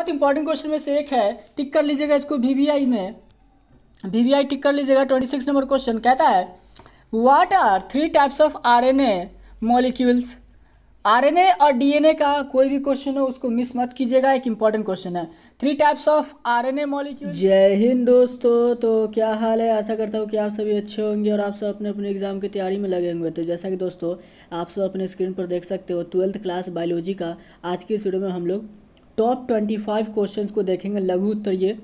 बहुत important question में से एक है, टिक कर लीजिएगा इसको वीवीआई में। वीवीआई टिक कर लीजिएगा। 26 नंबर क्वेश्चन कहता है what are 3 types of RNA molecules. RNA और डीएनए का कोई भी क्वेश्चन हो उसको मिस मत कीजिएगा, एक इंपॉर्टेंट क्वेश्चन है। 3 टाइप्स ऑफ आरएनए मॉलिक्यूल। जय हिंद दोस्तों, तो क्या हाल है? आशा करता हूँ कि आप सभी अच्छे होंगे और आप सब अपने अपने एग्जाम की तैयारी में लगे होंगे। तो जैसा कि दोस्तों आप सब अपने स्क्रीन पर देख सकते हो, 12th क्लास बायोलॉजी का आज की इस वीडियो में हम लोग टॉप 25 क्वेश्चंस को देखेंगे, लघु उत्तर ये,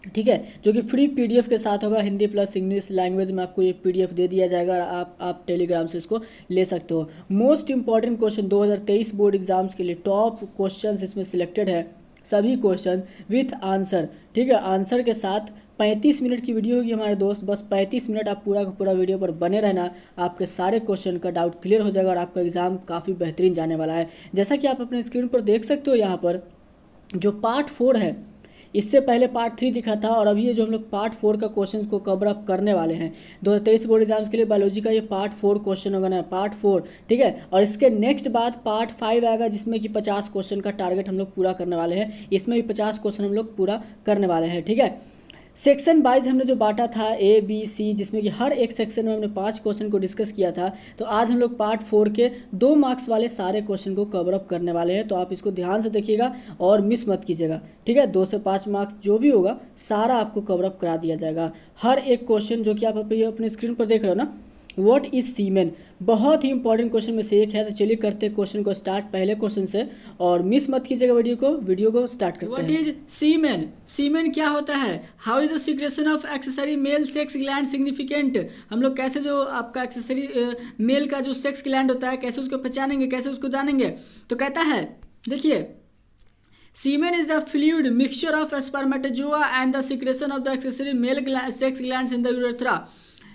ठीक है, जो कि फ्री पीडीएफ के साथ होगा। हिंदी प्लस इंग्लिश लैंग्वेज में आपको ये पीडीएफ दे दिया जाएगा और आप टेलीग्राम से इसको ले सकते हो। Most important question 2023 board exams के लिए टॉप क्वेश्चंस इसमें सिलेक्टेड है, सभी क्वेश्चन विथ आंसर, ठीक है। आंसर के साथ 35 मिनट की वीडियो होगी हमारे दोस्त, बस 35 मिनट आप पूरा का पूरा वीडियो पर बने रहना, आपके सारे क्वेश्चन का डाउट क्लियर हो जाएगा और आपका एग्जाम काफ़ी बेहतरीन जाने वाला है। जैसा कि आप अपने स्क्रीन पर देख सकते हो, यहाँ पर जो पार्ट 4 है, इससे पहले पार्ट 3 दिखा था और अभी ये जो हम लोग पार्ट 4 का क्वेश्चन को कवर अप करने वाले हैं 2023 बोर्ड एग्जाम्स के लिए बायोलॉजी का, ये पार्ट 4 क्वेश्चन होगा ना, पार्ट 4, ठीक है। और इसके नेक्स्ट बाद पार्ट 5 आएगा जिसमें कि 50 क्वेश्चन का टारगेट हम लोग पूरा करने वाले हैं। इसमें भी 50 क्वेश्चन हम लोग पूरा करने वाले हैं, ठीक है। सेक्शन वाइज हमने जो बांटा था ए बी सी, जिसमें कि हर एक सेक्शन में हमने 5 क्वेश्चन को डिस्कस किया था। तो आज हम लोग पार्ट 4 के 2 मार्क्स वाले सारे क्वेश्चन को कवर अप करने वाले हैं। तो आप इसको ध्यान से देखिएगा और मिस मत कीजिएगा, ठीक है। 2 से 5 मार्क्स जो भी होगा सारा आपको कवर अप करा दिया जाएगा। हर एक क्वेश्चन जो कि आप अपने स्क्रीन पर देख रहे हो ना, व्हाट इज सीमेन, बहुत ही इंपॉर्टेंट क्वेश्चन में से एक है। तो चलिए करते हैं क्वेश्चन को स्टार्ट पहले क्वेश्चन से, और मिस मत कीजिएगा वीडियो को स्टार्ट करते हैं। व्हाट इज सीमेन, सीमेन क्या होता है? How is the secretion of accessory male sex gland significant. हम लोग कैसे जो आपका एक्सेसरी मेल का जो सेक्स ग्लैंड होता है कैसे उसको पहचानेंगे, कैसे उसको जानेंगे? तो कहता है देखिए, semen is the fluid mixture of spermatozoa and the secretion of the accessory male sex glands in the urethra.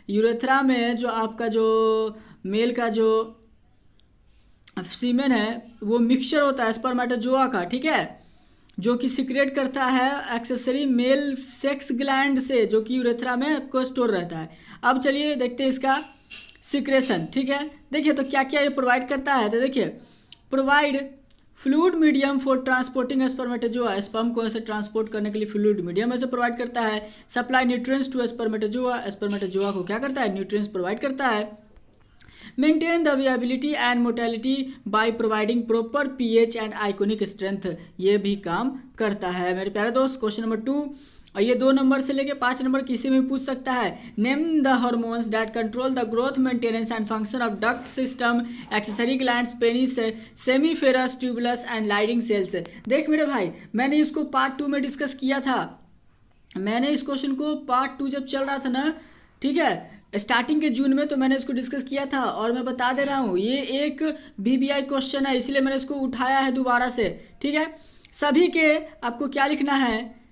Urethra में जो आपका जो मेल का जो सीमेन है वो मिक्सचर होता है स्पर्मेटोजोआ का, ठीक है, जो कि सिक्रेट करता है एक्सेसरी मेल सेक्स ग्लैंड से, जो कि यूरेथ्रा में आपको स्टोर रहता है। अब चलिए देखते हैं इसका सिक्रेशन, ठीक है। देखिए तो क्या क्या ये प्रोवाइड करता है, तो देखिए provide fluid medium for transporting spermatozoa, sperm को ऐसे ट्रांसपोर्ट करने के लिए फ्लूइड मीडियम ऐसे प्रोवाइड करता है। Supply nutrients to spermatozoa, spermatozoa को क्या करता है? न्यूट्रिएंट्स प्रोवाइड करता है। Maintain the viability and motility by providing proper pH and iconic strength, ये भी काम करता है मेरे प्यारे दोस्त। क्वेश्चन नंबर 2, और ये 2 नंबर से लेके 5 नंबर किसी में पूछ सकता है। Name the hormones that control the growth maintenance and function of duct system, accessory glands, penis, seminiferous tubules and Leydig cells. देख मेरे भाई, मैंने इसको पार्ट 2 में डिस्कस किया था। मैंने इस क्वेश्चन को पार्ट 2 जब चल रहा था ना, ठीक है, स्टार्टिंग के जून में, तो मैंने इसको डिस्कस किया था। और मैं बता दे रहा हूँ ये एक बीबीआई क्वेश्चन है, इसलिए मैंने इसको उठाया है दोबारा से, ठीक है। सभी के आपको क्या लिखना है?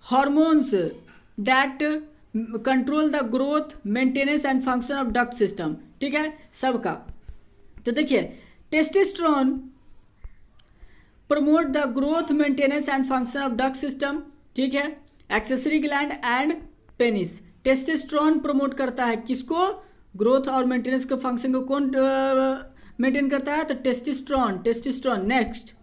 Hormones that control the growth maintenance and function of duct system, ठीक है, सबका। तो देखिए testosterone promote the growth maintenance and function of duct system, ठीक है। Accessory gland and penis, testosterone promote करता है किसको? ग्रोथ और मेंटेनेंस के फंक्शन को कौन मेंटेन करता है? तो testosterone. Next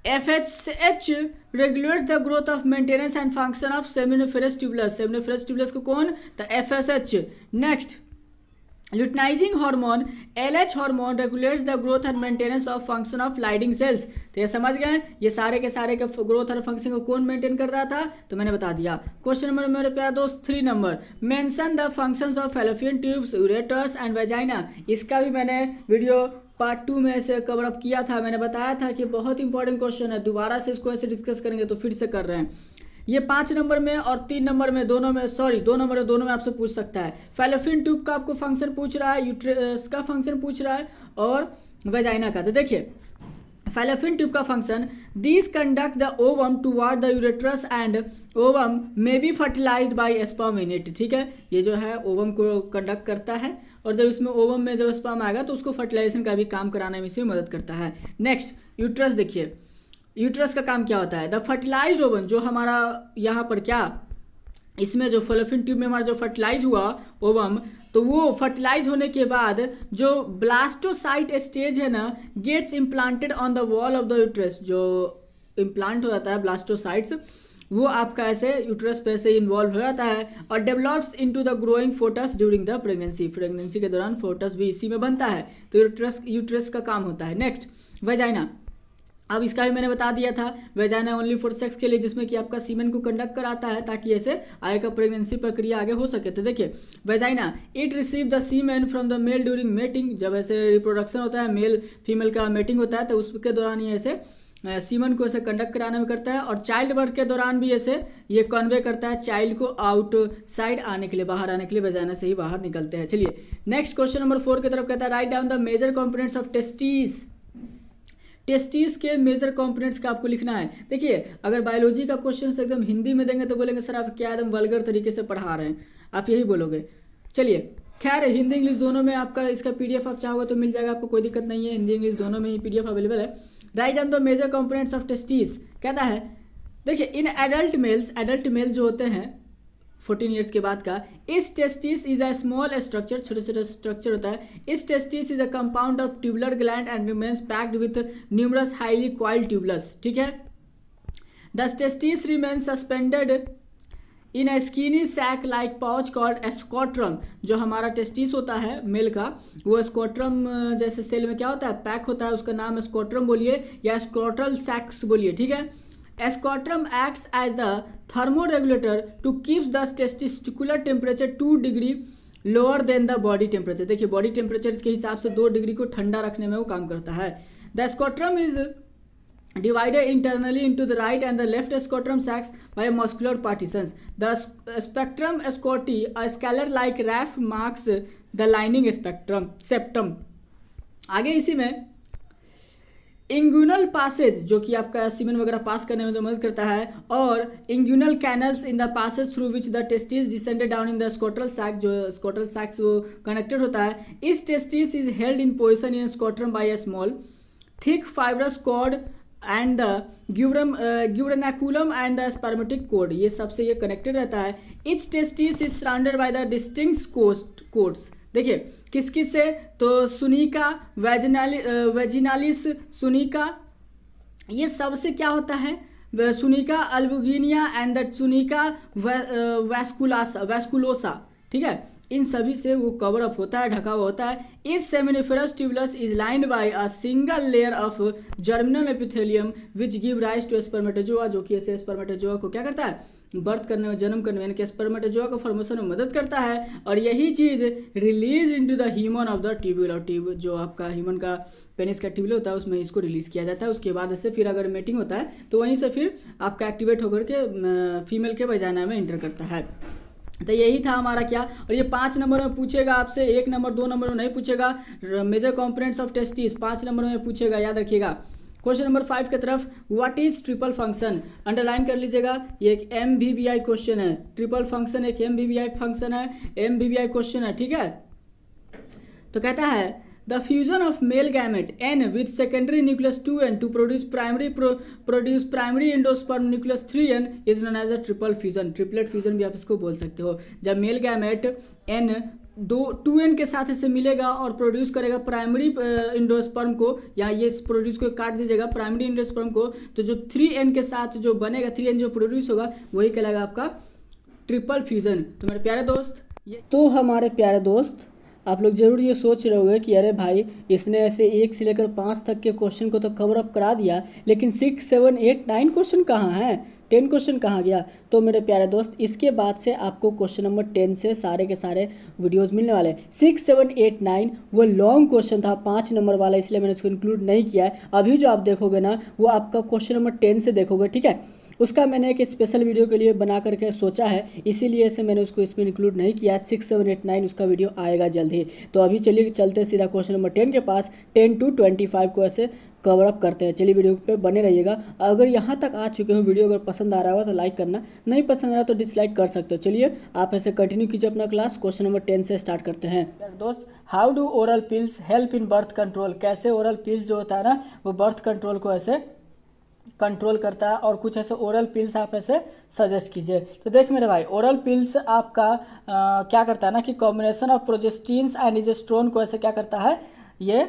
FSH regulates the growth of maintenance and function of seminiferous tubulus, seminiferous tubulus को कौन? तो FSH। Next luteinising hormone LH hormone regulates the growth and maintenance of function of Leydig cells. तो ये समझ गए, ये सारे के सारे का ग्रोथ और फंक्शन को कौन मेंटेन कर रहा था? तो मैंने बता दिया। क्वेश्चन नंबर मेरे प्यारा दोस्त 3 number, mention the functions of fallopian tubes, यूरेटस एंड वेजाइना। इसका भी मैंने वीडियो पार्ट 2 में ऐसे कवर अप किया था। मैंने बताया था कि बहुत इंपॉर्टेंट क्वेश्चन है, दोबारा से इसको ऐसे डिस्कस करेंगे तो फिर से कर रहे हैं। ये 5 नंबर में और 3 नंबर में, दोनों में, सॉरी 2 नंबर में, दोनों में आपसे पूछ सकता है। फैलोपियन ट्यूब का आपको फंक्शन पूछ रहा है, यूट्रस का फंक्शन पूछ रहा है और वेजाइना का। तो देखिए फैलोपियन ट्यूब का function, these conduct the ovum toward the uterus and ovum may be fertilised by sperm in it, ठीक है। ये जो है ओवम को कंडक्ट करता है और जब इसमें ओवम में जब स्पर्म आएगा तो उसको फर्टिलाइजेशन का भी काम कराने में इसमें मदद करता है। नेक्स्ट यूट्रस, देखिए यूट्रस का काम क्या होता है? द फर्टिलाइज ओवम, जो हमारा यहाँ पर क्या इसमें जो फैलोपियन ट्यूब में हमारा जो फर्टिलाइज हुआ ओवम, तो वो फर्टिलाइज होने के बाद जो ब्लास्टोसाइट स्टेज है ना, gets implanted on the wall of the uterus, जो इम्प्लांट हो जाता है ब्लास्टोसाइट्स, वो आपका ऐसे यूट्रस पे से इन्वॉल्व हो जाता है और develops into the growing photos during the pregnancy के दौरान फोटस भी इसी में बनता है, तो यूट्रस का काम होता है। नेक्स्ट वेजाइना, अब इसका भी मैंने बता दिया था, वेजाइना ओनली फॉर सेक्स के लिए, जिसमें कि आपका सीमेन को कंडक्ट कराता है ताकि ऐसे आगे का प्रेगनेंसी प्रक्रिया आगे हो सके। तो देखिए vagina, it receive the semen from the male during mating, जब ऐसे रिप्रोडक्शन होता है, मेल फीमेल का मेटिंग होता है तो उसके दौरान ये ऐसे सीमन को ऐसे कंडक्ट कराने में करता है, और चाइल्ड बर्थ के दौरान भी ऐसे ये कन्वे करता है चाइल्ड को आउटसाइड आने के लिए, बाहर आने के लिए वेजाइना से ही बाहर निकलते हैं। चलिए नेक्स्ट क्वेश्चन नंबर 4 की तरफ कहता है write down the major components of testis. Testis के मेजर कंपोनेंट्स का आपको लिखना है। देखिए अगर बायोलॉजी का क्वेश्चन से एकदम हिंदी में देंगे तो बोलेंगे सर आप क्या एकदम वल्गर तरीके से पढ़ा रहे हैं, आप यही बोलोगे। चलिए खैर हिंदी इंग्लिश दोनों में आपका इसका पीडीएफ आप चाहोगे तो मिल जाएगा, आपको कोई दिक्कत नहीं है, हिंदी इंग्लिश दोनों में ही पीडीएफ अवेलेबल है। Write down the major components of testis कहता है, देखिए इन एडल्ट मेल जो होते हैं 14 ईयर्स के बाद का, इस testis is a small structure, छोटे छोटे स्ट्रक्चर होता है। इस testis is a compound of tubular gland and remains packed with numerous highly coiled tubules, ठीक है। The testis remains suspended in a skinny sac like pouch called scrotum. जो हमारा testis होता है मेल का, वो स्कोट्रम जैसे सेल में क्या होता है, पैक होता है, उसका नाम स्कोट्रम बोलिए या स्कोट्रल सैक्स बोलिए, ठीक है। Scrotum acts as the thermoregulator to keep the testicular temperature 2 degree lower than the body temperature. देखिए बॉडी टेम्परेचर के हिसाब से 2 डिग्री को ठंडा रखने में वो काम करता है। The scrotum is divided internally into the right and the left scrotum sacs by muscular partitions. The spectrum scroti, a scalar like raf, marks the lining septum. आगे इसी में इंग्यूनल पासेज जो कि आपका सीमेन वगैरह पास करने में जो मदद करता है, और inguinal canals in the passage through which the testis descended down in the scrotal sac, जो स्कोट्रल सैक से वो कनेक्टेड होता है। इस testis is held in position in scrotum by a small thick fibrous cord and the gubernaculum and the spermatic cord, ये सबसे ये connected रहता है। Each testis is surrounded by the distinct cords. देखिए किस किस से, तो सुनिका, वेजिनालिस सुनिका, ये सबसे क्या होता है, सुनिका अल्बुगिनिया एंड द सुनिका वैस्कुलोसा, ठीक है, इन सभी से वो कवर अप होता है, ढका हुआ होता है। इस seminiferous tubules is lined by a single layer of germinal epithelium which give rise to spermatozoa, जो कि ऐसे स्पर्मेटोजोआ को क्या करता है, बर्थ करने में, जन्म करने में, यानी कि स्पर्मेटोजोआ को फॉर्मेशन में मदद करता है। और यही चीज release into the human of the tubule, और जो आपका ह्यूमन का पेनिस का ट्यूब्यूल होता है उसमें इसको रिलीज किया जाता है। उसके बाद से फिर अगर मेटिंग होता है तो वहीं से फिर आपका एक्टिवेट होकर के फीमेल के वजाइना में इंटर करता है। तो यही था हमारा क्या, और ये 5 नंबर में पूछेगा आपसे, 1 नंबर 2 नंबर में नहीं पूछेगा। Major components of testis 5 number में पूछेगा, याद रखिएगा। क्वेश्चन नंबर 5 की तरफ, what is triple function, underline कर लीजिएगा, ये एक MVVI क्वेश्चन है। ट्रिपल फंक्शन एक MVVI फंक्शन है, MVVI क्वेश्चन है, ठीक है। तो कहता है the fusion of male gamete N with secondary nucleus 2N to produce primary endosperm nucleus 3N is known as a triple fusion. Triplet fusion भी आप इसको बोल सकते हो। जब मेल गैमेट N 2N के साथ इसे मिलेगा और प्रोड्यूस करेगा प्राइमरी एंडोस्पर्म को, या ये प्रोड्यूस को काट दीजिएगा प्राइमरी एंडोस्पर्म को, तो जो 3N के साथ जो बनेगा, 3N जो प्रोड्यूस होगा वही कहलाएगा आपका ट्रिपल फ्यूजन। तो मेरे प्यारे दोस्त, तो हमारे प्यारे दोस्त आप लोग जरूर ये सोच रहे होंगे कि अरे भाई इसने ऐसे 1 से लेकर 5 तक के क्वेश्चन को तो कवर अप करा दिया, लेकिन 6, 7, 8, 9 क्वेश्चन कहाँ हैं, 10 क्वेश्चन कहाँ गया। तो मेरे प्यारे दोस्त इसके बाद से आपको क्वेश्चन नंबर 10 से सारे के सारे वीडियोस मिलने वाले हैं। 6, 7, 8, 9 वो लॉन्ग क्वेश्चन था 5 नंबर वाला, इसलिए मैंने इसको इंक्लूड नहीं किया है। अभी जो आप देखोगे ना वो आपका क्वेश्चन नंबर 10 से देखोगे, ठीक है। उसका मैंने एक स्पेशल वीडियो के लिए बना करके सोचा है, इसीलिए से मैंने उसको इसमें इंक्लूड नहीं किया। 6, 7, 8, 9 उसका वीडियो आएगा जल्द ही। तो अभी चलिए चलते सीधा क्वेश्चन नंबर 10 के पास, 10 to 25 को ऐसे कवर अप करते हैं। चलिए वीडियो पे बने रहिएगा। अगर यहाँ तक आ चुके हो, वीडियो अगर पसंद आ रहा हो तो लाइक करना, नहीं पसंद आ रहा तो डिसलाइक कर सकते हो। चलिए आप ऐसे कंटिन्यू कीजिए अपना क्लास। क्वेश्चन नंबर 10 से स्टार्ट करते हैं। दोस्त, how do oral pills help in birth control, कैसे ओरल पिल्स जो होता है ना वो बर्थ कंट्रोल को ऐसे कंट्रोल करता है, और कुछ ऐसे ओरल पिल्स आप ऐसे सजेस्ट कीजिए। तो देख मेरे भाई, ओरल पिल्स आपका क्या करता है ना कि कॉम्बिनेशन ऑफ प्रोजेस्टिन्स एंड इजेस्ट्रोन को ऐसे क्या करता है, ये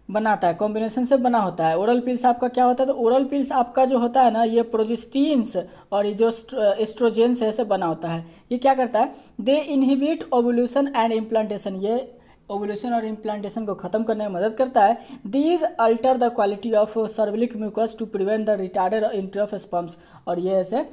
बनाता है, कॉम्बिनेशन से बना होता है। ओरल पिल्स आपका क्या होता है, तो ओरल पिल्स आपका जो होता है ना, ये प्रोजेस्टीन्स और ये जो एस्ट्रोजेंस है से बना होता है। ये क्या करता है, they inhibit ovulation and implantation, ये ओवुलेशन और इम्प्लांटेशन को खत्म करने में मदद करता है। These alter the quality of cervical mucus to prevent the retarded entry of sperms, और ये ऐसे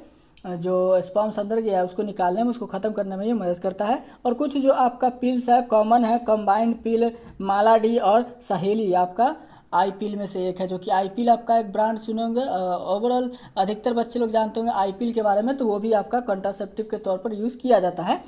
जो स्पर्म्स अंदर गया है उसको निकालने में, उसको ख़त्म करने में ये मदद करता है। और कुछ जो आपका पिल्स है कॉमन है, कंबाइंड पिल, माला डी और सहेली आपका आई पिल में से एक है, जो कि आई पिल आपका एक ब्रांड सुने होंगे, ओवरऑल अधिकतर बच्चे लोग जानते होंगे आई पिल के बारे में, तो वो भी आपका कंट्रासेप्टिव के तौर पर यूज़ किया जाता है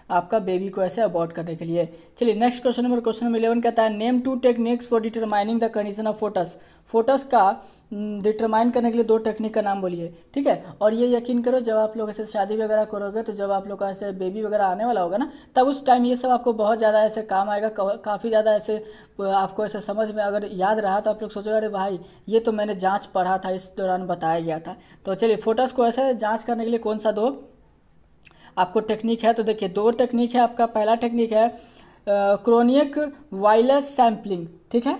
आपका बेबी को ऐसे अबॉर्ट करने के लिए। चलिए नेक्स्ट क्वेश्चन नंबर 11 कहता है, name 2 techniques for determining the condition of photos. Photos का डिटरमाइन करने के लिए 2 टेक्निक का नाम बोलिए, ठीक है। और ये यकीन करो जब आप लोग ऐसे शादी वगैरह करोगे, तो जब आप लोग का ऐसे बेबी वगैरह आने वाला होगा ना, तब उस टाइम ये सब आपको बहुत ज़्यादा ऐसे काम आएगा, काफ़ी ज़्यादा ऐसे आपको ऐसे समझ में अगर याद रहा तो आप लोग सोचोगे अरे भाई ये तो मैंने जाँच पढ़ा था, इस दौरान बताया गया था। तो चलिए फोटस को ऐसे जाँच करने के लिए कौन सा 2 आपको टेक्निक है, तो देखिए 2 टेक्निक है आपका। पहला टेक्निक है क्रोनिक वायरलेस सैम्पलिंग, ठीक है,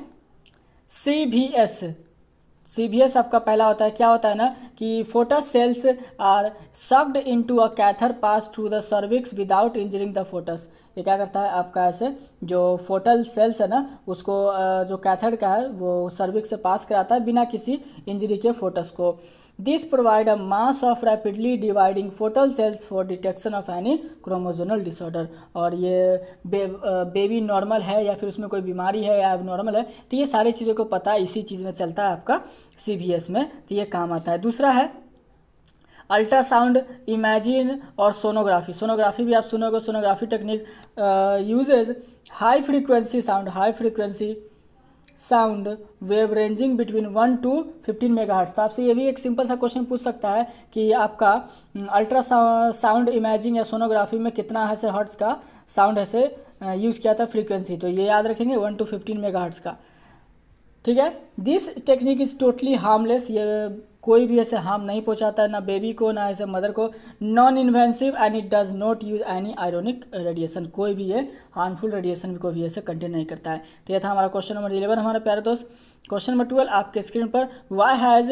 CVS आपका पहला होता है। क्या होता है ना कि foetus cells are sucked into a catheter pass through the cervix without injuring the foetus. ये क्या करता है आपका ऐसे जो फोटल सेल्स है ना, उसको जो कैथर का है वो सर्विक्स से पास कराता है बिना किसी इंजरी के फोटस को। This provide a mass of rapidly dividing foetal cells for detection of any chromosomal disorder. और ये बेबी नॉर्मल है या फिर उसमें कोई बीमारी है या नॉर्मल है, तो ये सारी चीज़ों को पता इसी चीज़ में चलता है आपका CVS में, तो ये काम आता है। दूसरा है अल्ट्रासाउंड, इमेजिन और सोनोग्राफी। सोनोग्राफी भी आप सुनोगे, sonography technique uses high frequency sound wave ranging between 1 to 15 megahertz. तो आपसे ये भी एक सिंपल सा क्वेश्चन पूछ सकता है कि आपका अल्ट्रासाउंड इमेजिंग या सोनोग्राफी में कितना ऐसे हर्ट्ज का साउंड ऐसे यूज़ किया था फ्रीक्वेंसी, तो ये याद रखेंगे 1 to 15 मेगाहर्ट्ज का, ठीक है। This technique is totally harmless, ये कोई भी ऐसे हार्म नहीं पहुंचाता है ना बेबी को ना ऐसे मदर को। Non invasive and it does not use any ionising radiation, कोई भी ये हार्मफुल रेडिएशन को भी ऐसे कंटेन नहीं करता है। तो यह था हमारा क्वेश्चन नंबर 11 हमारे प्यारे दोस्त। क्वेश्चन नंबर 12 आपके स्क्रीन पर, why has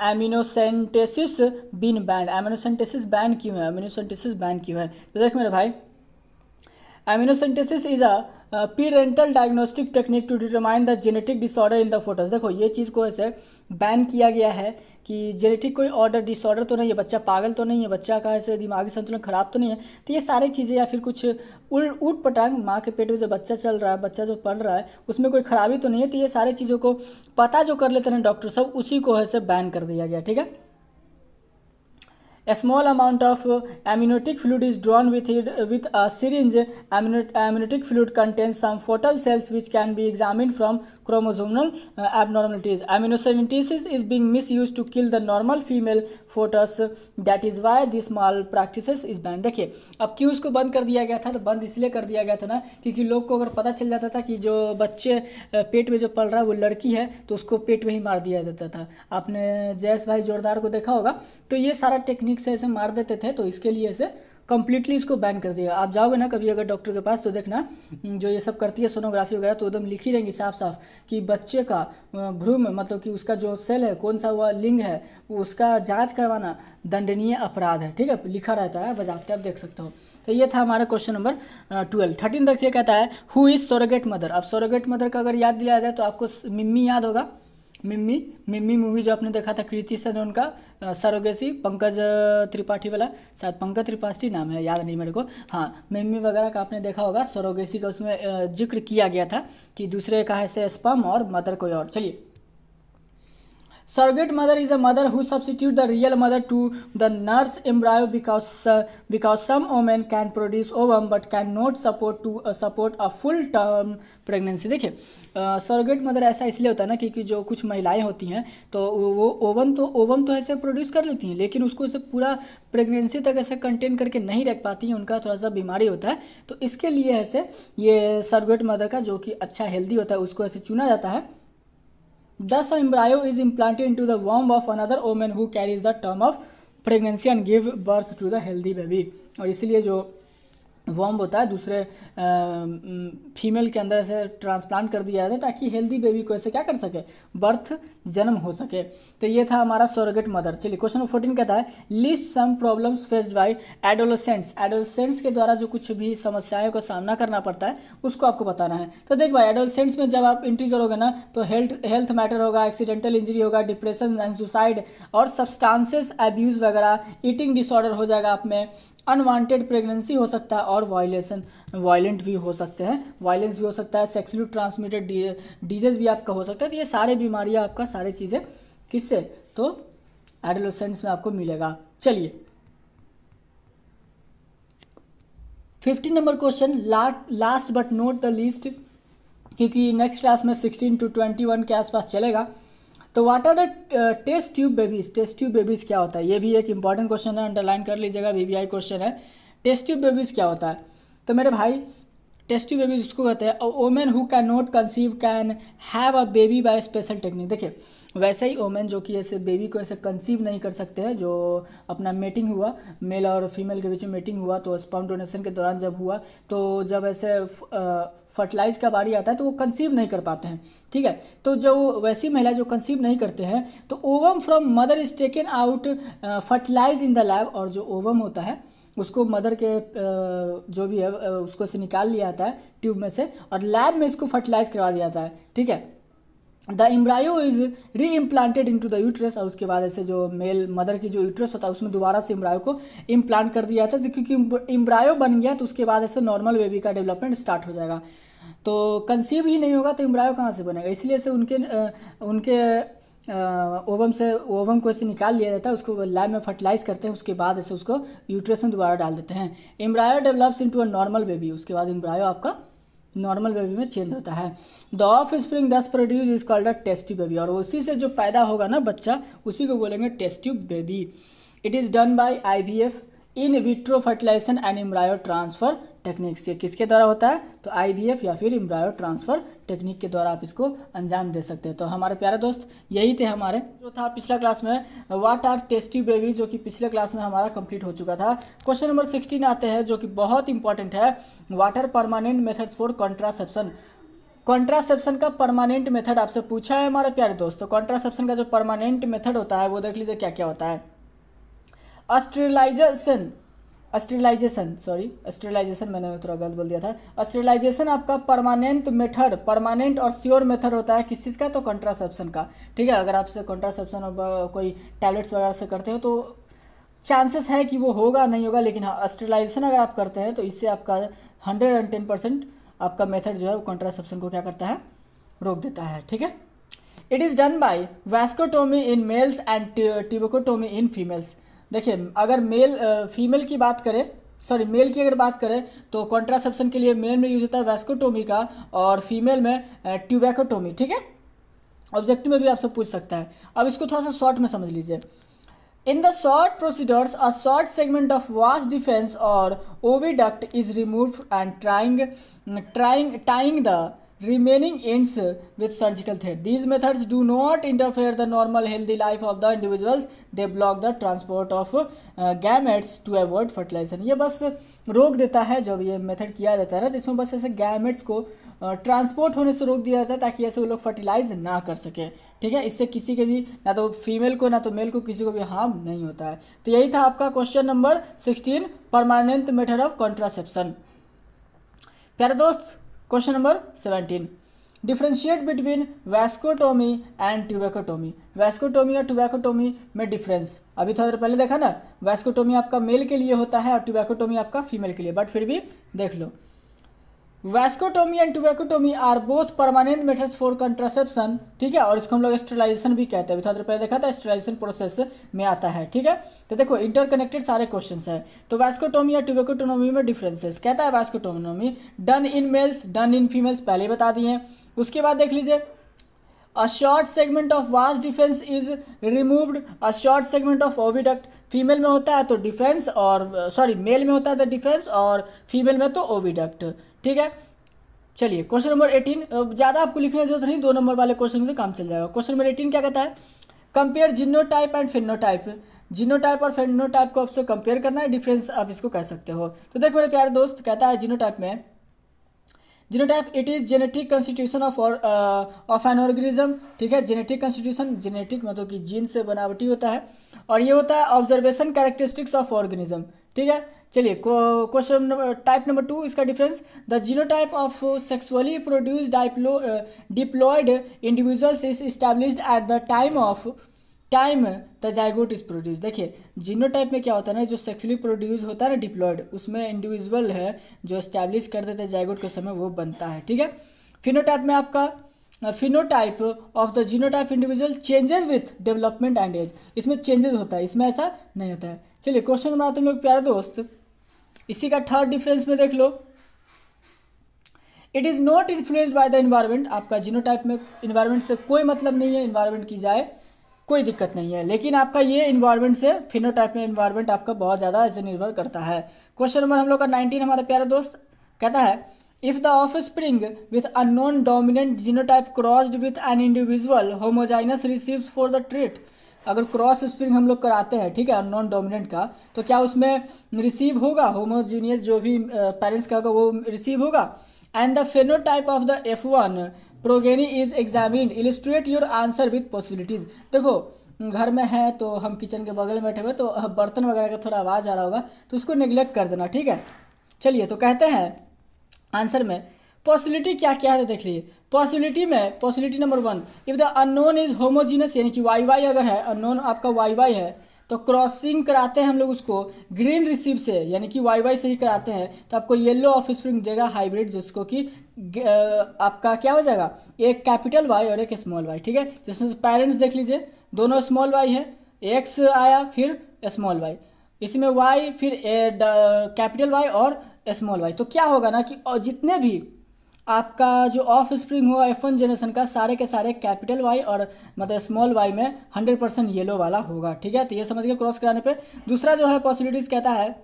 amniocentesis been banned. Amniocentesis banned क्यों है, एमिनोसेंटेसिस बैंड क्यों है, तो देख मेरे भाई, amniocentesis is a parental diagnostic technique to determine the genetic disorder in the foetus. देखो ये चीज़ को ऐसे बैन किया गया है कि जेनेटिक कोई ऑर्डर डिसऑर्डर तो नहीं है, बच्चा पागल तो नहीं है, बच्चा का ऐसे दिमागी संतुलन खराब तो नहीं है, तो ये सारी चीज़ें या फिर कुछ ऊट पटांग माँ के पेट में जो बच्चा चल रहा है, बच्चा जो पढ़ रहा है उसमें कोई खराबी तो नहीं है, तो ये सारी चीज़ों को पता जो कर लेते हैं डॉक्टर सब, उसी को ऐसे बैन कर दिया गया, ठीक है। A small amount of amniotic fluid is drawn with a syringe. Amniotic fluid contains some foetal cells which can be examined from chromosomal abnormalities. Amniocentesis is being misused to kill the normal female foetus. That is why this malpractices is banned. देखिए अब क्यों उसको बंद कर दिया गया था, तो बंद इसलिए कर दिया गया था ना क्योंकि लोग को अगर पता चल जाता था कि जो बच्चे पेट में जो पल रहा है वो लड़की है, तो उसको पेट में ही मार दिया जाता था। आपने जयेश भाई जोरदार को देखा होगा, तो ये सारा टेक्निक से ऐसे मार देते थे, तो इसके लिए ऐसे कम्प्लीटली इसको बैन कर दिया। आप जाओगे ना कभी अगर डॉक्टर के पास, तो देखना जो ये सब करती है सोनोग्राफी वगैरह, तो एकदम लिखी रहेंगी साफ साफ कि बच्चे का भ्रूण मतलब कि उसका जो सेल है कौन सा हुआ लिंग है उसका जांच करवाना दंडनीय अपराध है, ठीक है, लिखा रहता है, बजाते आप देख सकते हो। तो ये था हमारा क्वेश्चन नंबर 12। 13 देखिए कहता है हु इज सरोगेट मदर। अब सरोगेट मदर का अगर याद दिलाया जाए तो आपको मिम्मी याद होगा, मिम्मी मूवी जो आपने देखा था कृति सेन, उनका सरोगेसी, पंकज त्रिपाठी वाला, शायद पंकज त्रिपाठी नाम है, याद नहीं मेरे को, हाँ मिम्मी वगैरह का आपने देखा होगा। सरोगेसी का उसमें जिक्र किया गया था कि दूसरे का है से स्पर्म और मदर कोई और। चलिए Surrogate mother is a mother who substitutes the real mother to the nurse embryo because some women can produce ovum but cannot support a full term pregnancy। देखिए surrogate mother ऐसा इसलिए होता है ना क्योंकि जो कुछ महिलाएं होती हैं तो वो ओवम तो ऐसे प्रोड्यूस कर लेती हैं, लेकिन उसको ऐसे पूरा प्रेगनेंसी तक ऐसे कंटेन करके नहीं रख पाती हैं, उनका थोड़ा सा बीमारी होता है, तो इसके लिए ऐसे ये surrogate मदर का जो कि अच्छा हेल्दी होता है उसको ऐसे चुना जाता है। Thus, an embryo is implanted into the womb of another woman who carries the term of pregnancy and give birth to the healthy baby। और इसलिए जो वॉर्म होता है दूसरे फीमेल के अंदर ऐसे ट्रांसप्लांट कर दिया जाता है ताकि हेल्दी बेबी को ऐसे क्या कर सके, बर्थ जन्म हो सके। तो ये था हमारा सरोगेट मदर। चलिए क्वेश्चन नंबर 14 कहता है list some problems faced by adolescents. Adolescents के द्वारा जो कुछ भी समस्याओं का सामना करना पड़ता है उसको आपको बताना है। तो देख भाई एडोलेसेंट्स में जब आप एंट्री करोगे ना तो हेल्थ मैटर होगा, एक्सीडेंटल इंजरी होगा, डिप्रेशन एंड सुसाइड और सब्सटेंसेस अब्यूज़ वगैरह, ईटिंग डिसऑर्डर हो जाएगा आप में, अनवांटेड प्रेगनेंसी हो सकता है और वायलेंट भी हो सकते हैं, वायलेंस भी हो सकता है, सेक्सुअली ट्रांसमिटेड डिजीज भी आपका हो सकता है। तो ये सारे बीमारियां आपका सारी चीज़ें किससे, तो एडोलेसेंट्स में आपको मिलेगा। चलिए 15 number question, last but not the least, क्योंकि नेक्स्ट क्लास में 16 to 21 के आसपास चलेगा। तो what are the test tube babies. Test tube babies क्या होता है, ये भी एक इंपॉर्टेंट क्वेश्चन है, अंडरलाइन कर लीजिएगा, VVI क्वेश्चन है। टेस्ट ट्यूब बेबीज क्या होता है, तो मेरे भाई टेस्ट ट्यूब बेबीज उसको कहते हैं women who can not conceive can have a baby by special technique. देखिए वैसे ही वोमेन जो कि ऐसे बेबी को ऐसे कंसीव नहीं कर सकते हैं, जो अपना मेटिंग हुआ, मेल और फीमेल के बीच में मेटिंग हुआ, तो स्पर्म डोनेशन के दौरान जब हुआ तो जब ऐसे फर्टिलाइज का बारी आता है तो वो कंसीव नहीं कर पाते हैं, ठीक है। तो जो वैसी महिला जो कंसीव नहीं करते हैं तो ovum from mother is taken out fertilize in the lab, और जो ओवम होता है उसको मदर के जो भी है उसको से निकाल लिया जाता है ट्यूब में से और लैब में इसको फर्टिलाइज करवा दिया जाता है, ठीक है। The embryo is re implanted in to the uterus, और उसके बाद ऐसे जो मेल मदर की जो यूट्रस होता है उसमें दोबारा से एम्ब्रायो को इम्प्लांट कर दिया जाता है, क्योंकि एम्ब्रायो बन गया तो उसके बाद ऐसे नॉर्मल बेबी का डेवलपमेंट स्टार्ट हो जाएगा। तो कंसीव ही नहीं होगा तो एम्ब्रायो कहाँ से बनेगा, इसलिए से उनके ओवम से ओवम को ऐसे निकाल लिया जाता है, उसको लैब में फर्टिलाइज करते हैं, उसके बाद ऐसे उसको यूट्रस में दोबारा डाल देते हैं। Embryo develops into a normal baby, उसके बाद एम्ब्रायो आपका नॉर्मल बेबी में चेंज होता है। The offspring thus produce is called a test tube baby, और उसी से जो पैदा होगा ना बच्चा उसी को बोलेंगे test tube baby. It is done by IVF, in vitro fertilization and embryo transfer techniques. ये किसके द्वारा होता है, तो IVF या फिर एम्ब्रायो ट्रांसफर टेक्निक के द्वारा आप इसको अंजाम दे सकते हैं। तो हमारे प्यारे दोस्त यही थे हमारे जो था पिछला क्लास में what are test tube baby, जो कि पिछले क्लास में हमारा कंप्लीट हो चुका था। क्वेश्चन नंबर 16 आते हैं जो कि बहुत इंपॉर्टेंट है, what are permanent methods for contraception. Contraception का परमानेंट मेथड आपसे पूछा है हमारे प्यारे दोस्त। तो कॉन्ट्रासेप्शन का जो परमानेंट मेथड होता है वो देख लीजिए क्या क्या होता है। स्टेरिलाइजेशन मैंने थोड़ा गलत बोल दिया था। स्टेरिलाइजेशन आपका परमानेंट मेथड, परमानेंट और श्योर मेथड होता है किस चीज़ का, तो कॉन्ट्रासेप्शन का, ठीक है। अगर आपसे कॉन्ट्रासेप्शन कोई टैबलेट्स वगैरह से करते हो तो चांसेस है कि वो होगा नहीं होगा, लेकिन हाँ स्टेरिलाइजेशन अगर आप करते हैं तो इससे आपका 110% आपका मेथड जो है वो कॉन्ट्रासेप्शन को क्या करता है, रोक देता है, ठीक है। It is done by vasectomy in males and tubectomy in females. देखिए अगर फीमेल की बात करें, मेल की अगर बात करें तो कॉन्ट्रासेप्शन के लिए मेल में यूज होता है वैस्कोटोमी का और फीमेल में ट्यूबेकोटोमी, ठीक है। ऑब्जेक्टिव में भी आपसे पूछ सकता है। अब इसको थोड़ा सा शॉर्ट में समझ लीजिए। In the short procedures, a short segment of vas deferens or oviduct is removed and tying the remaining ends with surgical thread. These methods do not interfere the normal healthy life of the individuals. They block the transport of gametes to avoid fertilization. ये बस रोक देता है, जब ये method किया जाता है ना तो इसमें बस ऐसे गैमेट्स को ट्रांसपोर्ट होने से रोक दिया जाता है ताकि ऐसे वो लोग फर्टिलाइज ना कर सके, ठीक है। इससे किसी के भी, ना तो फीमेल को ना तो मेल को, किसी को भी हार्म नहीं होता है। तो यही था आपका question number 16, permanent method of contraception. प्यारे दोस्त question number 17, differentiate between vasectomy and tubectomy. Vasectomy और ट्यूबेकोटोमी में डिफरेंस अभी थोड़ा देर पहले देखा ना, वैस्कोटोमी आपका मेल के लिए होता है और ट्यूबेकोटोमी आपका फीमेल के लिए, बट फिर भी देख लो। Vasectomy and tubectomy are both permanent methods for contraception, ठीक है। और इसको हम लोग स्टेरिलाइजेशन भी कहते हैं, थोड़ा देर पहले देखा था स्टेरिलाइजेशन प्रोसेस में आता है, ठीक है। तो देखो इंटरकनेक्टेड सारे क्वेश्चंस हैं। तो वैस्कोटोमी या ट्यूबेकोटोमी में डिफरेंसेस कहता है, vasectomy done in males, done in females, पहले ही बता दिए हैं। उसके बाद देख लीजिए, A short segment of vas deferens is removed, a short segment of oviduct। Female में होता है तो डिफेंस और मेल में होता है तो डिफेंस और फीमेल में तो ओविडक्ट, ठीक है। चलिए क्वेश्चन नंबर 18, ज़्यादा आपको लिखने की जरूरत नहीं, 2 नंबर वाले क्वेश्चन से काम चल जाएगा। क्वेश्चन नंबर 18 क्या कहता है, compare genotype and phenotype, genotype और फेनोटाइप को आपसे कंपेयर करना है, डिफरेंस आप इसको कह सकते हो। तो देखो मेरे प्यारे दोस्त, कहता है जीनोटाइप में, genotype it is genetic constitution of an organism, ठीक है। जेनेटिक कंस्टिट्यूशन, जेनेटिक मतलब कि जीन से बनावटी होता है, और ये होता है ऑब्जर्वेशन कैरेक्टरिस्टिक्स ऑफ ऑर्गेनिज्म, ठीक है। चलिए क्वेश्चन टाइप नंबर 2, इसका difference, the genotype of sexually produce diploid individuals is established at the time the zygote is produce. देखिए जीनोटाइप में क्या होता है ना, जो सेक्सुअली प्रोड्यूस होता है ना डिप्लॉयड, उसमें इंडिविजुअल है जो एस्टैब्लिश कर देते हैं जाइगोट के समय, वो बनता है, ठीक है। फिनोटाइप में आपका phenotype of the genotype individual changes with development and age, इसमें चेंजेस होता है, इसमें ऐसा नहीं होता है। चलिए क्वेश्चन नंबर आते हैं लोग प्यारे दोस्त, इसी का थर्ड डिफरेंस में देख लो, it is not influenced by the environment. आपका जीनोटाइप में इन्वायरमेंट से कोई मतलब नहीं है, इन्वायरमेंट की जाए कोई दिक्कत नहीं है, लेकिन आपका ये इन्वायरमेंट से, फिनोटाइप में इन्वायरमेंट आपका बहुत ज़्यादा ऐसे निर्भर करता है। क्वेश्चन नंबर हम लोग का 19 हमारे प्यारे दोस्त, कहता है if the offspring with unknown dominant genotype crossed with an individual homozygous receives for the trait. अगर क्रॉस स्प्रिंग हम लोग कराते हैं, ठीक है, अननोन डोमिनेंट का, तो क्या उसमें रिसीव होगा होमोजीनियस, जो भी पेरेंट्स का होगा वो रिसीव होगा। And the phenotype of the F1 progeny is examined, illustrate your answer with possibilities. देखो घर में है तो हम किचन के बगल में बैठे हुए, तो बर्तन वगैरह का थोड़ा आवाज़ आ रहा होगा, तो उसको नेग्लेक्ट कर देना, ठीक है। चलिए तो कहते हैं आंसर में पॉसिबिलिटी क्या क्या है, देख लीजिए। पॉसिबिलिटी में possibility number 1, if the unknown is homogeneous, यानी कि वाई अगर है, अननोन आपका वाई है, तो क्रॉसिंग कराते हैं हम लोग उसको ग्रीन रिसीव से, यानी कि वाई से ही कराते हैं, तो आपको येलो ऑफस्प्रिंग देगा हाइब्रिड, जिसको कि आपका क्या हो जाएगा, एक कैपिटल वाई और एक स्मॉल वाई, ठीक है। जिसमें पेरेंट्स देख लीजिए दोनों स्मॉल वाई है, एक्स आया फिर स्मॉल वाई, इसमें वाई फिर कैपिटल वाई और स्मॉल वाई। तो क्या होगा ना कि जितने भी आपका जो ऑफ स्प्रिंग होगा F1 जनरेशन का, सारे के सारे कैपिटल वाई और मतलब स्मॉल वाई में 100% येलो वाला होगा, ठीक है। तो ये समझ के क्रॉस कराने पे। दूसरा जो है पॉसिबिलिटीज़ कहता है,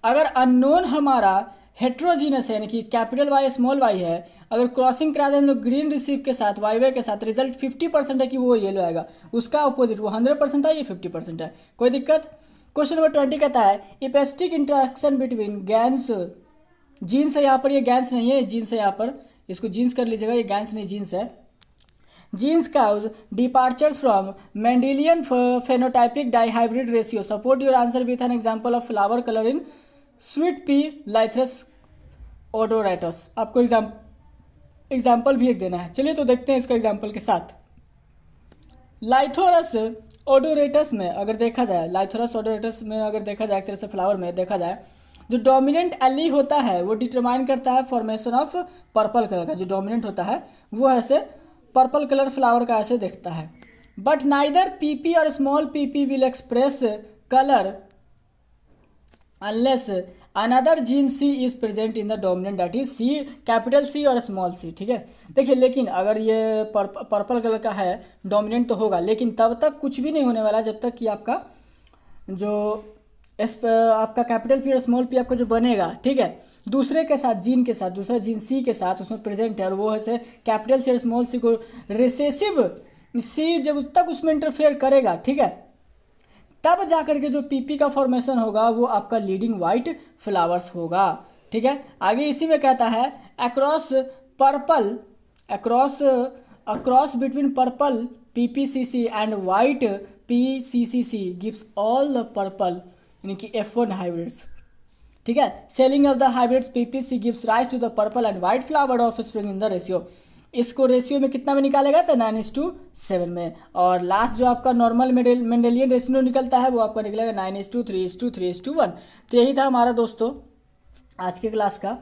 अगर अननोन हमारा हेट्रोजीनस है, यानी कि कैपिटल वाई स्मॉल वाई है, अगर क्रॉसिंग करा दें हम लोग ग्रीन रिसीव के साथ, वाई के साथ, रिजल्ट 50% है कि वो येलो आएगा, उसका अपोजिट वो 100% है, ये 50% है, कोई दिक्कत। क्वेश्चन नंबर 20 कहता है इपेस्टिक इंटरेक्शन बिटवीन गैंस, जीन्स है यहाँ पर, ये गैंस नहीं है, जीन्स है यहाँ पर, इसको जीन्स कर लीजिएगा, ये गैंस नहीं जीन्स है। Genes cause departures from Mendelian phenotypic dihybrid ratio, support your answer with an example of flower colour in sweet pea Lathyrus odoratus. आपको एग्जाम्पल भी एक देना है। चलिए तो देखते हैं इसको एग्जाम्पल के साथ। लाइथोरस ओडोरेटस में अगर देखा जाए, लाइथोरस ओडोरेटस में अगर देखा जाए, एक तरह से फ्लावर में देखा जाए, जो डोमिनेंट एली होता है वो डिटरमाइन करता है फॉर्मेशन ऑफ पर्पल कलर का, जो डोमिनेंट होता है वो ऐसे पर्पल कलर फ्लावर का ऐसे दिखता है। बट नाइदर पीपी और small PP will express colour unless another gene C is present in the dominant, that is C, capital C और स्मॉल सी, ठीक है। देखिए लेकिन अगर ये पर्पल कलर का है, डोमिनेंट तो होगा, लेकिन तब तक कुछ भी नहीं होने वाला जब तक कि आपका जो आपका कैपिटल पी और स्मॉल पी आपका जो बनेगा, ठीक है, दूसरे के साथ, जीन के साथ, दूसरा जीन सी के साथ उसमें प्रेजेंट है, और वो ऐसे कैपिटल सी और स्मॉल सी को रिसेसिव सी जब तक उसमें इंटरफेयर करेगा, ठीक है, तब जाकर के जो पीपी का फॉर्मेशन होगा वो आपका लीडिंग वाइट फ्लावर्स होगा, ठीक है। आगे इसी में कहता है across purple, across between purple PPCC and white PCCC gives all the purple, यानी कि F1 हाइब्रिड्स, ठीक है। Selling of the hybrids PPC gives rise to the purple and white flower offspring in the ratio. इसको ratio में कितना में निकालेगा, तो 9:7 में। और लास्ट जो आपका नॉर्मल मेंडेलियन रेशियो निकलता है वो आपका निकलेगा 9:3:3:1। तो यही था हमारा दोस्तों आज के क्लास का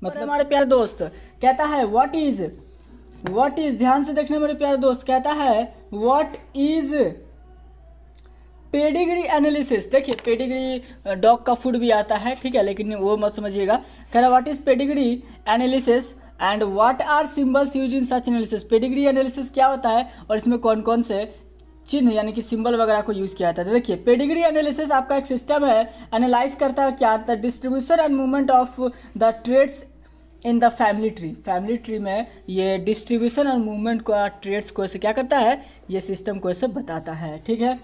मतलब। हमारे प्यारे दोस्त कहता है व्हाट इज, ध्यान से देखना मेरे प्यारे दोस्त, कहता है व्हाट इज पेडिग्री एनालिसिस। देखिए पेडिग्री डॉग का फूड भी आता है, ठीक है, लेकिन वो मत समझिएगा। कह रहा what is pedigree analysis and what are symbols use in such analysis. Pedigree analysis क्या होता है और इसमें कौन कौन से चिन्ह यानी कि सिंबल वगैरह को यूज़ किया जाता है। देखिए पेडिग्री एनालिसिस आपका एक सिस्टम है, एनालाइज करता है क्या, the distribution and movement of the traits in the family tree में ये डिस्ट्रीब्यूशन और मूवमेंट का ट्रेड्स को ऐसे क्या करता है, ये सिस्टम को ऐसे बताता है। ठीक है,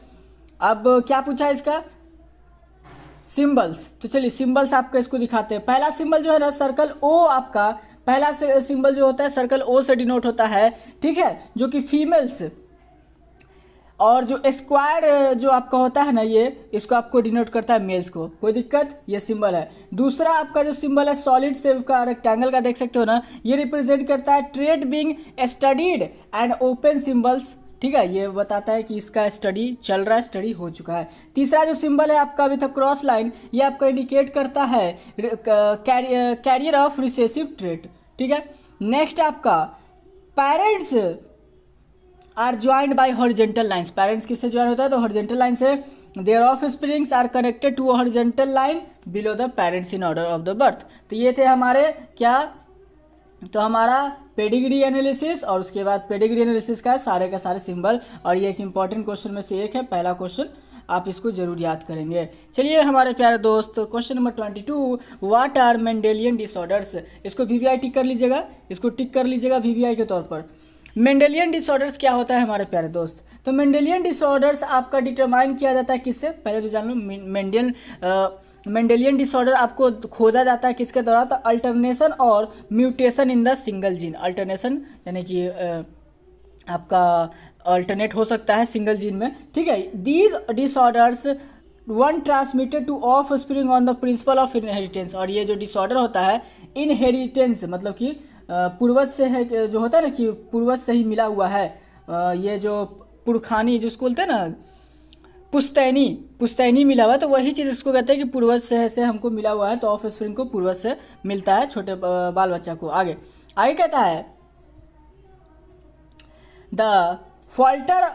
अब क्या पूछा इसका, सिंबल्स। तो चलिए सिंबल्स आपको इसको दिखाते हैं। पहला सिंबल जो है ना सर्कल ओ, आपका पहला सिंबल जो होता है सर्कल ओ से डिनोट होता है। ठीक है, जो कि फीमेल्स, और जो स्क्वायर जो आपका होता है ना ये, इसको आपको डिनोट करता है मेल्स को। कोई दिक्कत, ये सिंबल है। दूसरा आपका जो सिंबल है सॉलिड शेप का, रेक्टेंगल का, देख सकते हो ना, ये रिप्रेजेंट करता है trade being studied and open symbols. ठीक है, ये बताता है कि इसका स्टडी चल रहा है, स्टडी हो चुका है। तीसरा जो सिंबल है आपका अभी तक क्रॉस लाइन, ये आपका इंडिकेट करता है कैरियर ऑफ रिसेसिव ट्रेट। ठीक है, नेक्स्ट आपका parents are joined by horizontal lines. Parents किससे ज्वाइन होता है, तो हॉरिजेंटल लाइन से। Their offsprings are connected to horizontal line below the parents in order of the birth. तो ये थे हमारे क्या, तो हमारा पेडिग्री एनालिसिस, और उसके बाद पेडिग्री एनालिसिस का सारे का सारे सिंबल। और ये एक इंपॉर्टेंट क्वेश्चन में से एक है, पहला क्वेश्चन आप इसको जरूर याद करेंगे। चलिए हमारे प्यारे दोस्त, question number 22, what are Mendelian disorders. इसको वीवीआई टिक कर लीजिएगा, इसको टिक कर लीजिएगा वीवीआई के तौर पर। मेंडेलियन डिसऑर्डर्स क्या होता है हमारे प्यारे दोस्त, तो मेंडेलियन डिसऑर्डर्स आपका डिटरमाइन किया जाता है किससे, पहले तो जान लो। मेंडेलियन डिसऑर्डर आपको खोजा जाता है किसके द्वारा, तो अल्टरनेशन और mutation in the single gene. Alternation यानी कि आपका अल्टरनेट हो सकता है सिंगल जीन में। ठीक है, these disorders one transmitted two of spring on the principle of inheritance. और ये जो डिसऑर्डर होता है इनहेरिटेंस, मतलब कि पूर्वज से है, जो होता है ना कि पूर्वज से ही मिला हुआ है। ये जो पुरखानी जिसको बोलते हैं ना, पुश्तैनी मिला हुआ है, तो वही चीज़ इसको कहते हैं कि पूर्वज से हमको मिला हुआ है। तो ऑफ स्प्रिंग को पूर्वज से मिलता है छोटे बाल बच्चा को। आगे कहता है the falter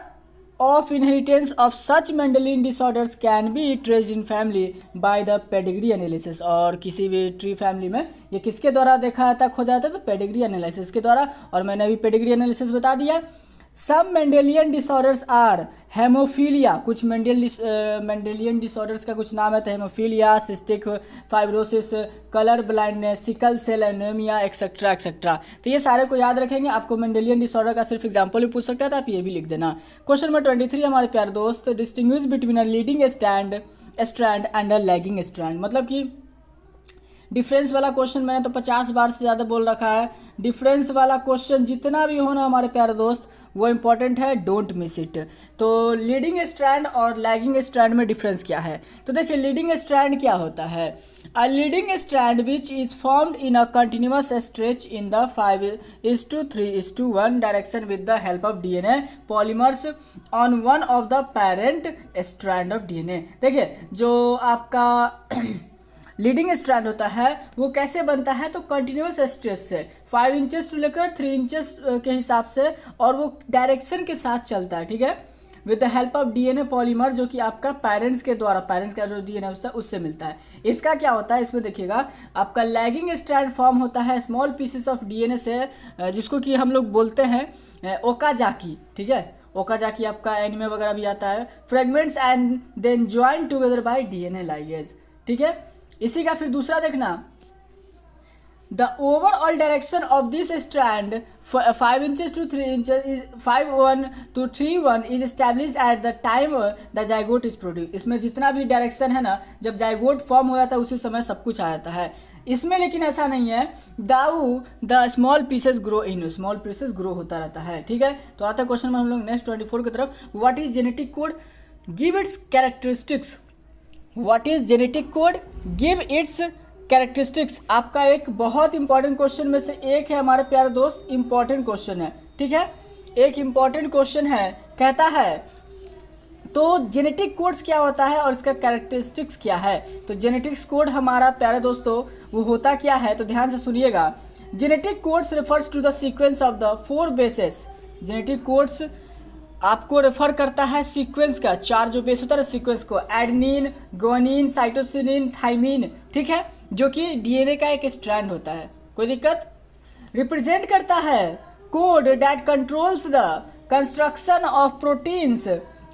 of inheritance of such Mendelian disorders can be traced in family by the pedigree analysis। और किसी भी ट्री फैमिली में ये किसके द्वारा देखा जाता है, खोजा जाता है, तो पेडिग्री एनालिसिस के द्वारा। और मैंने अभी पेडिग्री एनालिसिस बता दिया। Some Mendelian disorders are haemophilia. कुछ मेंडेलियन डिसऑर्डर्स का कुछ नाम है, तो haemophilia, cystic fibrosis, colour blindness, sickle cell anaemia, etcetera etcetera. तो ये सारे को याद रखेंगे। आपको मेंडेलियन डिसऑर्डर का सिर्फ एग्जांपल भी पूछ सकता है, तो आप ये भी लिख देना। क्वेश्चन नंबर 23 हमारे प्यारे दोस्त, distinguish between a leading strand and a lagging strand. मतलब कि डिफरेंस वाला क्वेश्चन मैंने तो 50 बार से ज़्यादा बोल रखा है। डिफरेंस वाला क्वेश्चन जितना भी हो ना हमारे प्यारे दोस्त, वो इंपॉर्टेंट है, डोंट मिस इट। तो लीडिंग स्ट्रैंड और लैगिंग स्ट्रैंड में डिफरेंस क्या है, तो देखिए लीडिंग स्ट्रैंड क्या होता है। A leading strand which is formed in a continuous stretch in the 5:3:1 direction with the help of DNA polymers on one of the parent strand of DNA. देखिए जो आपका लीडिंग स्ट्रैंड होता है वो कैसे बनता है, तो कंटिन्यूअस स्ट्रेच से 5 इंचेस टू लेकर 3 इंचेस के हिसाब से, और वो डायरेक्शन के साथ चलता है। ठीक है, with the help of DNA polymer, जो कि आपका पेरेंट्स के द्वारा, पेरेंट्स का जो डीएनए होता है उससे मिलता है। इसका क्या होता है, इसमें देखिएगा आपका लैगिंग स्ट्रैंड फॉर्म होता है स्मॉल पीसेस ऑफ डीएनए से, जिसको कि हम लोग बोलते हैं ओकाजाकी। ठीक है, ओकाजाकी आपका एनिमे वगैरह भी आता है। Fragments and then join together by DNA ligase. ठीक है, इसी का फिर दूसरा देखना, the overall direction of this strand 5 inches to 3 inches is 5:1 to 3:1 is established at the time the zygote is produce. इसमें जितना भी डायरेक्शन है ना, जब जाइगोट फॉर्म हो जाता है उसी समय सब कुछ आ जाता है। इसमें लेकिन ऐसा नहीं है, the small pieces grow in, small pieces grow होता रहता है। ठीक है, तो आता है क्वेश्चन में हम लोग नेक्स्ट 24 की तरफ। What is genetic code, give its characteristics. What is genetic code, give its characteristics. आपका एक बहुत इंपॉर्टेंट क्वेश्चन में से एक है हमारे प्यारे दोस्त, इंपॉर्टेंट क्वेश्चन है। ठीक है, एक इंपॉर्टेंट क्वेश्चन है, कहता है तो जेनेटिक कोड्स क्या होता है और इसका कैरेक्टरिस्टिक्स क्या है। तो जेनेटिक्स कोड हमारा प्यारे दोस्तों वो होता क्या है, तो ध्यान से सुनिएगा। Genetic codes refers to the sequence of the 4 bases. Genetic codes आपको रेफर करता है सीक्वेंस का, 4 जो बेस होता है सीक्वेंस को, एडेनिन, गुआनिन, साइटोसिन, थाइमिन। ठीक है, जो कि डीएनए का एक स्ट्रैंड होता है। कोई दिक्कत, रिप्रेजेंट करता है code that controls the construction of proteins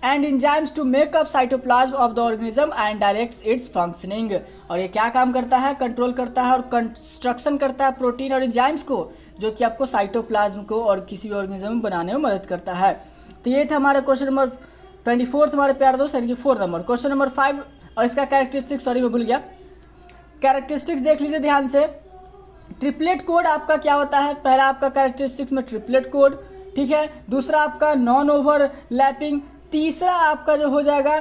and enzymes to make up cytoplasm of the organism and directs its functioning. और ये क्या काम करता है, कंट्रोल करता है और कंस्ट्रक्शन करता है प्रोटीन और इंजाइम्स को, जो कि आपको साइटोप्लाज्म को और किसी भी ऑर्गेनिज्म बनाने में मदद करता है। तो ये था हमारा क्वेश्चन नंबर 24 हमारे प्यारे दोस्त, यानी कि 4 नंबर। क्वेश्चन नंबर 5 और इसका कैरेक्टरिस्टिक्स, सॉरी मैं भूल गया, कैरेक्टरिस्टिक्स देख लीजिए ध्यान से। ट्रिपलेट कोड आपका क्या होता है, पहला आपका कैरेक्टरिस्टिक्स में ट्रिपलेट कोड, ठीक है। दूसरा आपका नॉन ओवरलैपिंग, तीसरा आपका जो हो जाएगा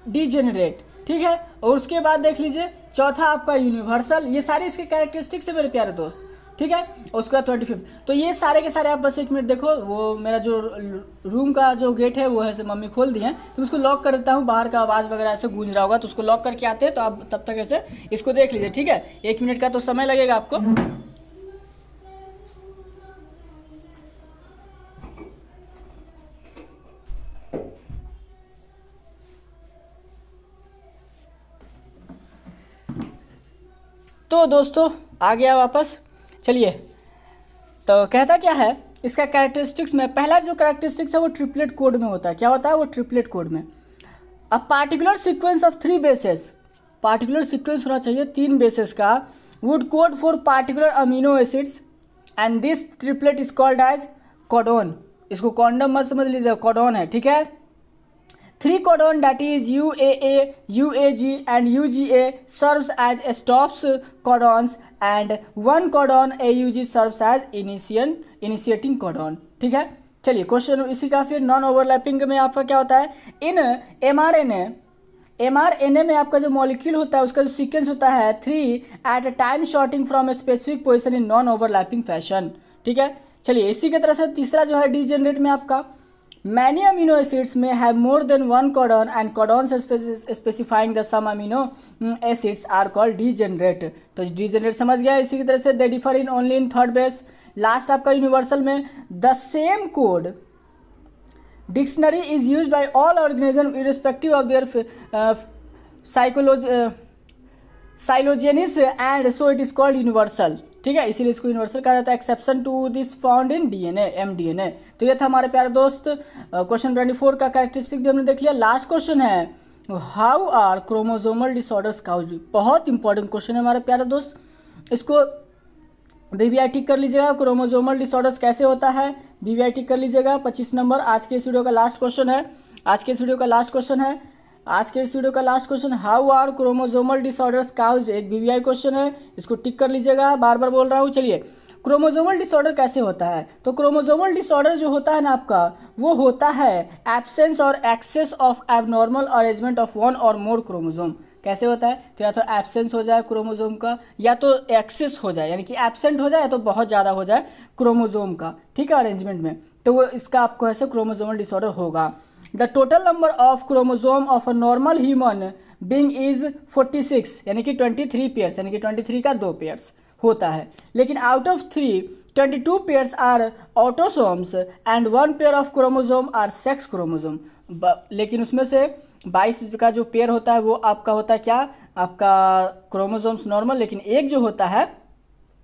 डीजेनरेट, ठीक है। और उसके बाद देख लीजिए चौथा आपका यूनिवर्सल। ये सारे इसके कैरेक्टरिस्टिक्स है मेरे प्यारे दोस्त, ठीक है। और उसके बाद 25। तो ये सारे के सारे आप बस 1 मिनट देखो, वो मेरा जो रूम का जो गेट है वो है से मम्मी खोल दिए हैं, तो उसको लॉक कर देता हूँ, बाहर का आवाज़ वगैरह ऐसे गूंज रहा होगा तो उसको लॉक करके आते हैं। तो आप तब तक ऐसे इसको देख लीजिए, ठीक है। 1 मिनट का तो समय लगेगा आपको। तो दोस्तों आ गया वापस, चलिए। तो कहता क्या है इसका कैरेक्टरिस्टिक्स में, पहला जो कैरेक्टरिस्टिक्स है वो ट्रिपलेट कोड में होता है। क्या होता है वो ट्रिपलेट कोड में, a particular sequence of 3 bases, particular sequence होना चाहिए 3 बेसेस का, would code for particular amino acids and this triplet is called as codon. इसको कॉन्डम मत समझ लीजिए, कोडोन है, ठीक है। 3 codon that is UAA, UAG and UGA serves as stops codons and 1 codon AUG serves as initiating codon, ठीक है। चलिए क्वेश्चन इसी का फिर नॉन ओवरलैपिंग में आपका क्या होता है, इन mRNA में आपका जो मॉलिक्यूल होता है उसका जो सीक्वेंस होता है 3 at a time shorting from a specific position in non overlapping fashion, ठीक है। चलिए इसी की तरह से तीसरा जो है डीजेनरेट में आपका, many amino acids may have more than 1 codon and codons specifying the some amino acids are called degenerate। तो degenerate समझ गया। इसी की तरह से they differ in only in third base। Last आपका यूनिवर्सल में the same code dictionary is used by all organisms irrespective of their phylogeny and so it is called universal, ठीक है। इसीलिए इसको यूनिवर्सल कहा जाता है, exception to this found in DNA, mDNA. तो ये था हमारे प्यारे दोस्त क्वेश्चन 24 का कैरेक्टरिस्टिक भी हमने देख लिया। लास्ट क्वेश्चन है how are chromosomal disorders caused. बहुत इंपॉर्टेंट क्वेश्चन है हमारे प्यारे दोस्त, इसको बीबीआई टिक कर लीजिएगा। क्रोमोसोमल डिसऑर्डर्स कैसे होता है बीबीआई टिक कर लीजिएगा। 25 नंबर आज के इस वीडियो का लास्ट क्वेश्चन है, आज के इस वीडियो का लास्ट क्वेश्चन है, आज के इस वीडियो का last question, how are chromosomal disorders caused, एक बीबीआई क्वेश्चन है, इसको टिक कर लीजिएगा, बार बार बोल रहा हूँ। चलिए क्रोमोसोमल डिसऑर्डर कैसे होता है, तो क्रोमोसोमल डिसऑर्डर जो होता है ना आपका, वो होता है एब्सेंस और excess of abnormal arrangement of 1 और मोर क्रोमोसोम। कैसे होता है, तो या तो एब्सेंस हो जाए क्रोमोसोम का, या तो एक्सेस हो जाए, यानी कि एब्सेंट हो जाए, या तो बहुत ज़्यादा हो जाए क्रोमोसोम का, ठीक है, अरेंजमेंट में, तो वो इसका आपको ऐसे क्रोमोसोमल डिसऑर्डर होगा। The total number of chromosome of a normal human being is 46, यानी कि 23 पेयर्स, यानी कि 23 का 2 पेयर्स होता है। लेकिन out of 3 22 pairs are autosomes and 1 pair of chromosome are sex chromosome. लेकिन उसमें से 22 का जो पेयर होता है वो आपका होता है क्या, आपका क्रोमोसोम्स नॉर्मल, लेकिन एक जो होता है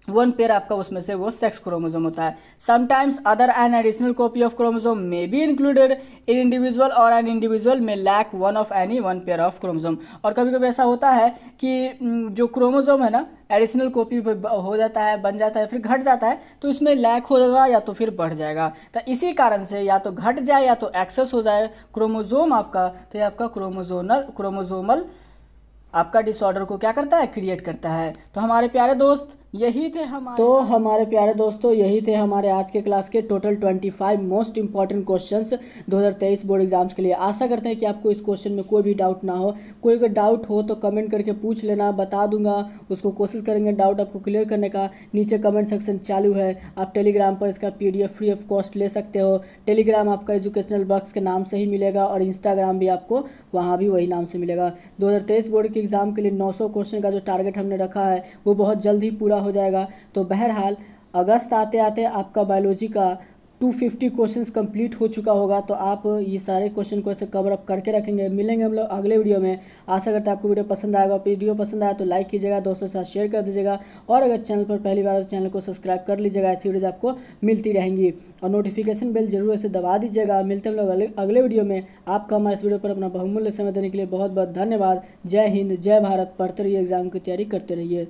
1 पेयर आपका उसमें से वो सेक्स क्रोमोसोम होता है। Sometimes other an additional copy of chromosome may be included in individual और an individual may lack 1 of any 1 pair of chromosome. और कभी कभी ऐसा होता है कि जो क्रोमोसोम है ना एडिशनल कॉपी हो जाता है, बन जाता है, फिर घट जाता है, तो इसमें लैक होगा या तो फिर बढ़ जाएगा। तो इसी कारण से या तो घट जाए या तो एक्सेस हो जाए क्रोमोसोम आपका, तो ये आपका क्रोमोसोमल आपका डिसऑर्डर को क्या करता है, क्रिएट करता है। तो हमारे प्यारे दोस्त यही थे हमारे प्यारे दोस्तों यही थे हमारे आज के क्लास के total 25 most important questions 2023 board exams के लिए। आशा करते हैं कि आपको इस क्वेश्चन में कोई भी डाउट ना हो। कोई अगर डाउट हो तो कमेंट करके पूछ लेना, बता दूंगा, उसको कोशिश करेंगे डाउट आपको क्लियर करने का। नीचे कमेंट सेक्शन चालू है, आप टेलीग्राम पर इसका PDF फ्री ऑफ कॉस्ट ले सकते हो। टेलीग्राम आपका एजुकेशनल बॉक्स के नाम से ही मिलेगा और इंस्टाग्राम भी आपको वहाँ भी वही नाम से मिलेगा। 2023 बोर्ड के एग्ज़ाम के लिए 900 क्वेश्चन का जो टारगेट हमने रखा है वो बहुत जल्द ही पूरा हो जाएगा। तो बहरहाल अगस्त आते आते आपका बायोलॉजी का 250 क्वेश्चंस कंप्लीट हो चुका होगा। तो आप ये सारे क्वेश्चन को ऐसे कवर अप करके रखेंगे। मिलेंगे हम लोग अगले वीडियो में। आशा करता है आपको वीडियो पसंद आएगा। वीडियो पसंद आया तो लाइक कीजिएगा, दोस्तों के साथ शेयर कर दीजिएगा, और अगर चैनल पर पहली बार तो चैनल को सब्सक्राइब कर लीजिएगा। ऐसी वीडियो आपको मिलती रहेंगी और नोटिफिकेशन बेल जरूर ऐसे दबा दीजिएगा। मिलते हैं हम लोग अगले वीडियो में। आपका हमारे इस वीडियो पर अपना बहुमूल्य समय देने के लिए बहुत बहुत धन्यवाद। जय हिंद, जय भारत। पढ़ते रहिए, एग्जाम की तैयारी करते रहिए।